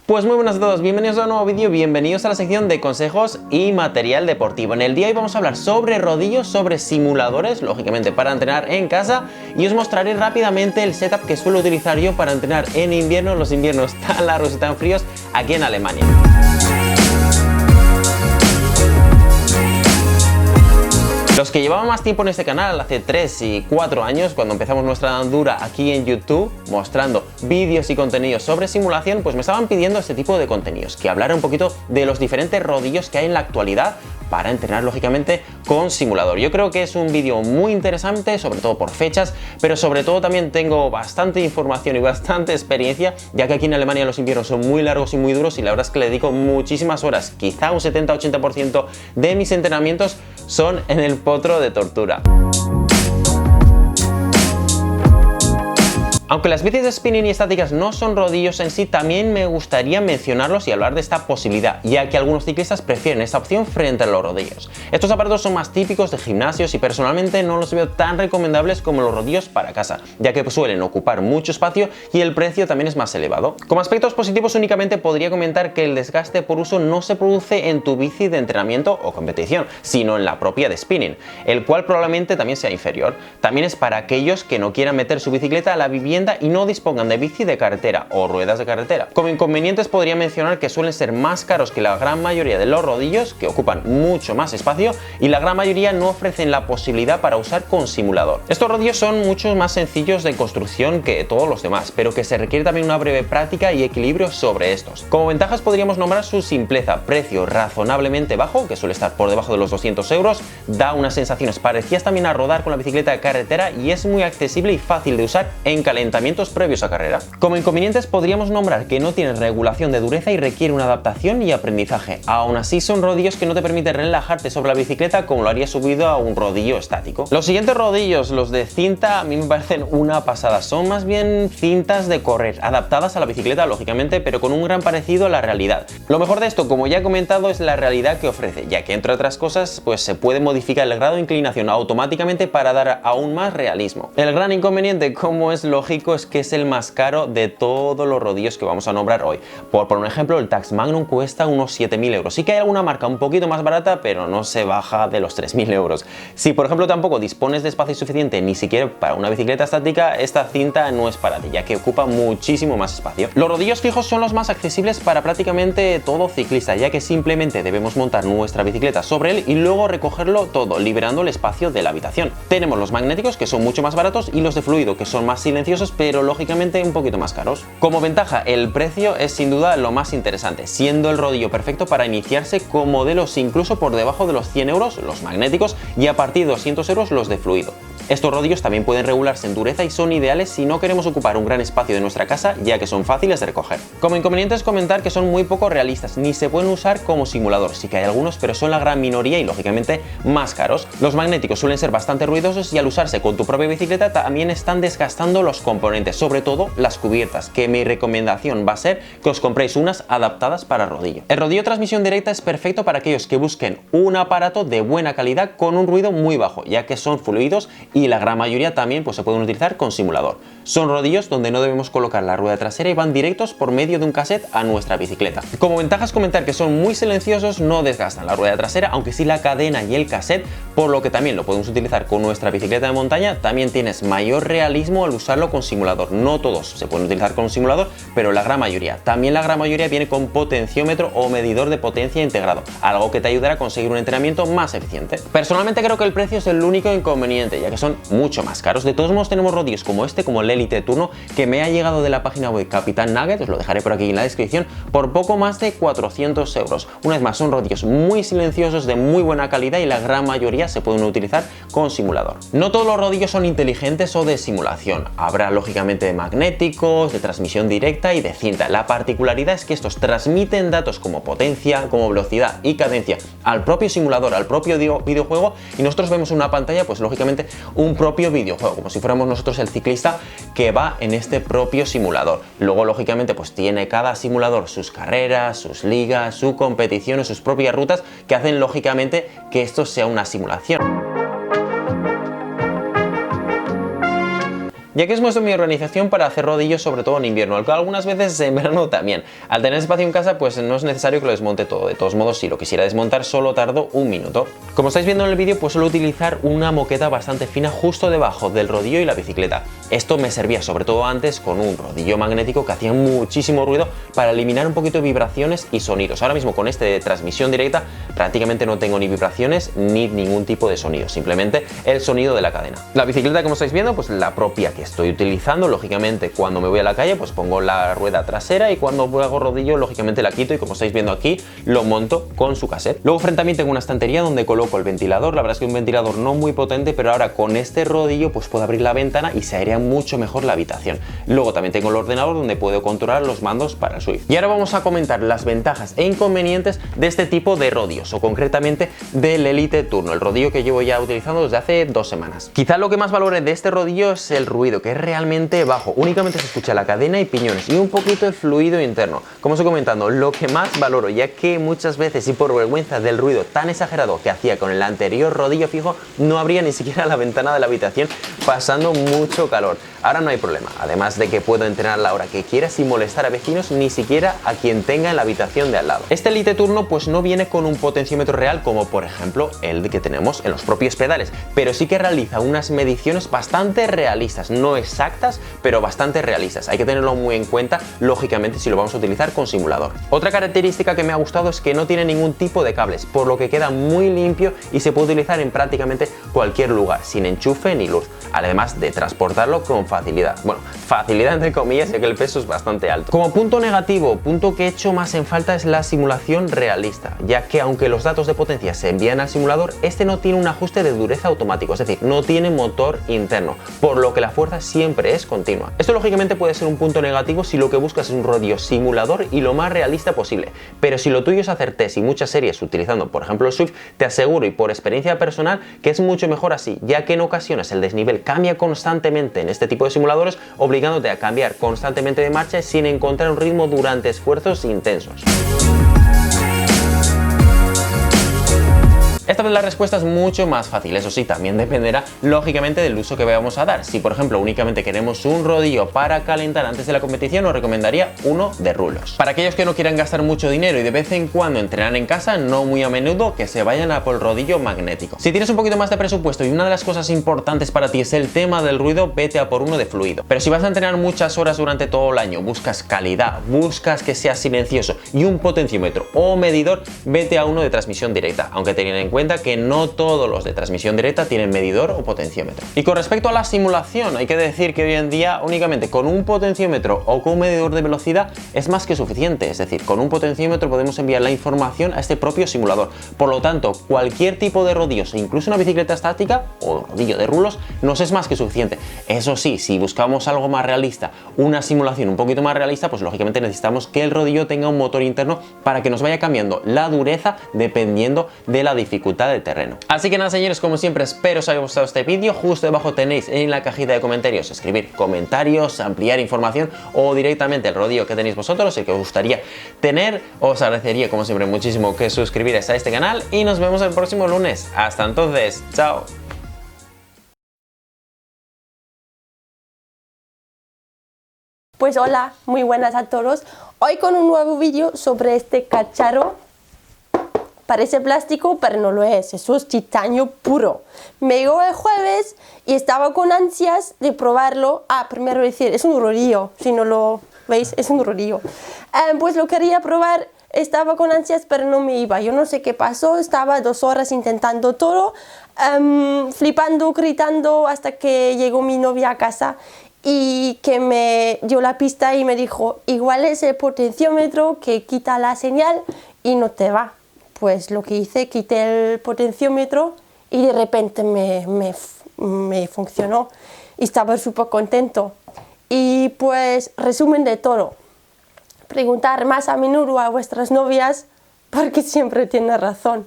Pues muy buenas a todos, bienvenidos a un nuevo vídeo, bienvenidos a la sección de consejos y material deportivo. En el día de hoy vamos a hablar sobre rodillos, sobre simuladores, lógicamente para entrenar en casa, y os mostraré rápidamente el setup que suelo utilizar yo para entrenar en invierno, los inviernos tan largos y tan fríos aquí en Alemania. Los que llevaban más tiempo en este canal, hace 3 y 4 años, cuando empezamos nuestra andadura aquí en YouTube, mostrando vídeos y contenidos sobre simulación, pues me estaban pidiendo este tipo de contenidos, que hablara un poquito de los diferentes rodillos que hay en la actualidad para entrenar lógicamente con simulador. Yo creo que es un vídeo muy interesante, sobre todo por fechas, pero sobre todo también tengo bastante información y bastante experiencia, ya que aquí en Alemania los inviernos son muy largos y muy duros y la verdad es que le dedico muchísimas horas, quizá un 70-80% de mis entrenamientos son en el potro de tortura. Aunque las bicis de spinning y estáticas no son rodillos en sí, también me gustaría mencionarlos y hablar de esta posibilidad, ya que algunos ciclistas prefieren esta opción frente a los rodillos. Estos aparatos son más típicos de gimnasios y personalmente no los veo tan recomendables como los rodillos para casa, ya que suelen ocupar mucho espacio y el precio también es más elevado. Como aspectos positivos únicamente podría comentar que el desgaste por uso no se produce en tu bici de entrenamiento o competición, sino en la propia de spinning, el cual probablemente también sea inferior. También es para aquellos que no quieran meter su bicicleta a la vivienda y no dispongan de bici de carretera o ruedas de carretera. Como inconvenientes podría mencionar que suelen ser más caros que la gran mayoría de los rodillos, que ocupan mucho más espacio, y la gran mayoría no ofrecen la posibilidad para usar con simulador. Estos rodillos son mucho más sencillos de construcción que todos los demás, pero que se requiere también una breve práctica y equilibrio sobre estos. Como ventajas podríamos nombrar su simpleza, precio razonablemente bajo, que suele estar por debajo de los 200 euros, da unas sensaciones parecidas también a rodar con la bicicleta de carretera y es muy accesible y fácil de usar en calentamientos previos a carrera. Como inconvenientes podríamos nombrar que no tiene regulación de dureza y requiere una adaptación y aprendizaje. Aún así son rodillos que no te permiten relajarte sobre la bicicleta como lo haría subido a un rodillo estático. Los siguientes rodillos, los de cinta, a mí me parecen una pasada. Son más bien cintas de correr, adaptadas a la bicicleta lógicamente, pero con un gran parecido a la realidad. Lo mejor de esto, como ya he comentado, es la realidad que ofrece, ya que entre otras cosas pues se puede modificar el grado de inclinación automáticamente para dar aún más realismo. El gran inconveniente, como es lógico, es que es el más caro de todos los rodillos que vamos a nombrar hoy. Por un ejemplo, el Tacx Magnum cuesta unos 7.000 euros. Sí que hay alguna marca un poquito más barata, pero no se baja de los 3.000 euros. Si por ejemplo tampoco dispones de espacio suficiente ni siquiera para una bicicleta estática, esta cinta no es para ti, ya que ocupa muchísimo más espacio. Los rodillos fijos son los más accesibles para prácticamente todo ciclista, ya que simplemente debemos montar nuestra bicicleta sobre él y luego recogerlo todo, liberando el espacio de la habitación. Tenemos los magnéticos, que son mucho más baratos, y los de fluido, que son más silenciosos, pero lógicamente un poquito más caros. Como ventaja, el precio es sin duda lo más interesante, siendo el rodillo perfecto para iniciarse con modelos incluso por debajo de los 100 euros los magnéticos y a partir de 200 euros los de fluido. Estos rodillos también pueden regularse en dureza y son ideales si no queremos ocupar un gran espacio de nuestra casa, ya que son fáciles de recoger. Como inconvenientes comentar que son muy poco realistas, ni se pueden usar como simulador. Sí que hay algunos, pero son la gran minoría y lógicamente más caros. Los magnéticos suelen ser bastante ruidosos y al usarse con tu propia bicicleta también están desgastando los componentes, sobre todo las cubiertas, que mi recomendación va a ser que os compréis unas adaptadas para rodillo. El rodillo transmisión directa es perfecto para aquellos que busquen un aparato de buena calidad con un ruido muy bajo, ya que son fluidos y la gran mayoría también pues se pueden utilizar con simulador. Son rodillos donde no debemos colocar la rueda trasera y van directos por medio de un cassette a nuestra bicicleta. Como ventajas comentar que son muy silenciosos, no desgastan la rueda trasera, aunque sí la cadena y el cassette, por lo que también lo podemos utilizar con nuestra bicicleta de montaña. También tienes mayor realismo al usarlo con simulador. No todos se pueden utilizar con un simulador, pero la gran mayoría. También la gran mayoría viene con potenciómetro o medidor de potencia integrado, algo que te ayudará a conseguir un entrenamiento más eficiente. Personalmente creo que el precio es el único inconveniente, ya que son mucho más caros. De todos modos tenemos rodillos como este, como el Elite de turno, que me ha llegado de la página web Capitán Nugget, os lo dejaré por aquí en la descripción, por poco más de 400 euros. Una vez más, son rodillos muy silenciosos, de muy buena calidad y la gran mayoría se pueden utilizar con simulador. No todos los rodillos son inteligentes o de simulación. Habrá lógicamente de magnéticos, de transmisión directa y de cinta. La particularidad es que estos transmiten datos como potencia, como velocidad y cadencia al propio simulador, al propio videojuego, y nosotros vemos en una pantalla pues lógicamente un propio videojuego, como si fuéramos nosotros el ciclista que va en este propio simulador. Luego lógicamente pues tiene cada simulador sus carreras, sus ligas, su competición, sus propias rutas, que hacen lógicamente que esto sea una simulación. ya que es muestro mi organización para hacer rodillos, sobre todo en invierno, aunque algunas veces en verano también. Al tener espacio en casa, pues no es necesario que lo desmonte todo. De todos modos, si lo quisiera desmontar, solo tardo un minuto. Como estáis viendo en el vídeo, pues suelo utilizar una moqueta bastante fina justo debajo del rodillo y la bicicleta. Esto me servía sobre todo antes con un rodillo magnético que hacía muchísimo ruido para eliminar un poquito de vibraciones y sonidos. Ahora mismo con este de transmisión directa prácticamente no tengo ni vibraciones ni ningún tipo de sonido, simplemente el sonido de la cadena. La bicicleta, como estáis viendo, pues la propia que estoy utilizando. Lógicamente cuando me voy a la calle pues pongo la rueda trasera y cuando hago rodillo lógicamente la quito y como estáis viendo aquí lo monto con su cassette. Luego frente a mí tengo una estantería donde coloco el ventilador. La verdad es que un ventilador no muy potente, pero ahora con este rodillo pues puedo abrir la ventana y se airea mucho mejor la habitación. Luego también tengo el ordenador donde puedo controlar los mandos para el Swift. Y ahora vamos a comentar las ventajas e inconvenientes de este tipo de rodillos, o concretamente del Elite Turno, el rodillo que llevo ya utilizando desde hace 2 semanas. Quizá lo que más valore de este rodillo es el ruido, que es realmente bajo. Únicamente se escucha la cadena y piñones y un poquito el fluido interno. Como os he comentado, lo que más valoro, ya que muchas veces y por vergüenza del ruido tan exagerado que hacía con el anterior rodillo fijo, no abría ni siquiera la ventana de la habitación pasando mucho calor. Ahora no hay problema, además de que puedo entrenar a la hora que quiera sin molestar a vecinos ni siquiera a quien tenga en la habitación de al lado. Este Elite Turno pues no viene con un potenciómetro real como por ejemplo el que tenemos en los propios pedales, pero sí que realiza unas mediciones bastante realistas, no exactas, pero bastante realistas. Hay que tenerlo muy en cuenta, lógicamente, si lo vamos a utilizar con simulador. Otra característica que me ha gustado es que no tiene ningún tipo de cables, por lo que queda muy limpio y se puede utilizar en prácticamente cualquier lugar, sin enchufe ni luz, además de transportarlo con facilidad. Bueno, facilidad entre comillas, ya que el peso es bastante alto. Como punto negativo, punto que he hecho más en falta es la simulación realista, ya que aunque los datos de potencia se envían al simulador, este no tiene un ajuste de dureza automático, es decir, no tiene motor interno, por lo que la fuerza siempre es continua. Esto lógicamente puede ser un punto negativo si lo que buscas es un rodillo simulador y lo más realista posible, pero si lo tuyo es hacer test y muchas series utilizando por ejemplo el Swift, te aseguro y por experiencia personal que es mucho mejor así, ya que en ocasiones el desnivel cambia constantemente en este tipo de simuladores, obligándote a cambiar constantemente de marcha sin encontrar un ritmo durante esfuerzos intensos. Esta vez la respuesta es mucho más fácil, eso sí, también dependerá lógicamente del uso que vayamos a dar. Si por ejemplo únicamente queremos un rodillo para calentar antes de la competición, os recomendaría uno de rulos. Para aquellos que no quieran gastar mucho dinero y de vez en cuando entrenar en casa, no muy a menudo, que se vayan a por el rodillo magnético. Si tienes un poquito más de presupuesto y una de las cosas importantes para ti es el tema del ruido, vete a por uno de fluido. Pero si vas a entrenar muchas horas durante todo el año, buscas calidad, buscas que sea silencioso y un potenciómetro o medidor, vete a uno de transmisión directa, aunque teniendo en cuenta que no todos los de transmisión directa tienen medidor o potenciómetro. Y con respecto a la simulación, hay que decir que hoy en día únicamente con un potenciómetro o con un medidor de velocidad es más que suficiente, es decir, con un potenciómetro podemos enviar la información a este propio simulador. Por lo tanto, cualquier tipo de rodillos, incluso una bicicleta estática o rodillo de rulos, nos es más que suficiente. Eso sí, si buscamos algo más realista, una simulación un poquito más realista, pues lógicamente necesitamos que el rodillo tenga un motor interno para que nos vaya cambiando la dureza dependiendo de la dificultad del terreno. Así que nada, señores, como siempre espero os haya gustado este vídeo. Justo debajo tenéis en la cajita de comentarios escribir comentarios, ampliar información o directamente el rodillo que tenéis vosotros y que os gustaría tener. Os agradecería como siempre muchísimo que suscribierais a este canal y nos vemos el próximo lunes. Hasta entonces, chao. Pues hola, muy buenas a todos. Hoy con un nuevo vídeo sobre este cacharro. Parece plástico, pero no lo es. Eso es titanio puro. Me llegó el jueves y estaba con ansias de probarlo. Primero decir, es un rodillo. Si no lo veis, es un rodillo. Pues lo quería probar. Estaba con ansias, pero no me iba. Yo no sé qué pasó. Estaba 2 horas intentando todo. Flipando, gritando, hasta que llegó mi novia a casa. Y que me dio la pista y me dijo, igual es el potenciómetro que quita la señal y no te va. Pues lo que hice, quité el potenciómetro y de repente me funcionó y estaba súper contento. Y pues resumen de todo, preguntar más a menudo a vuestras novias porque siempre tienen razón.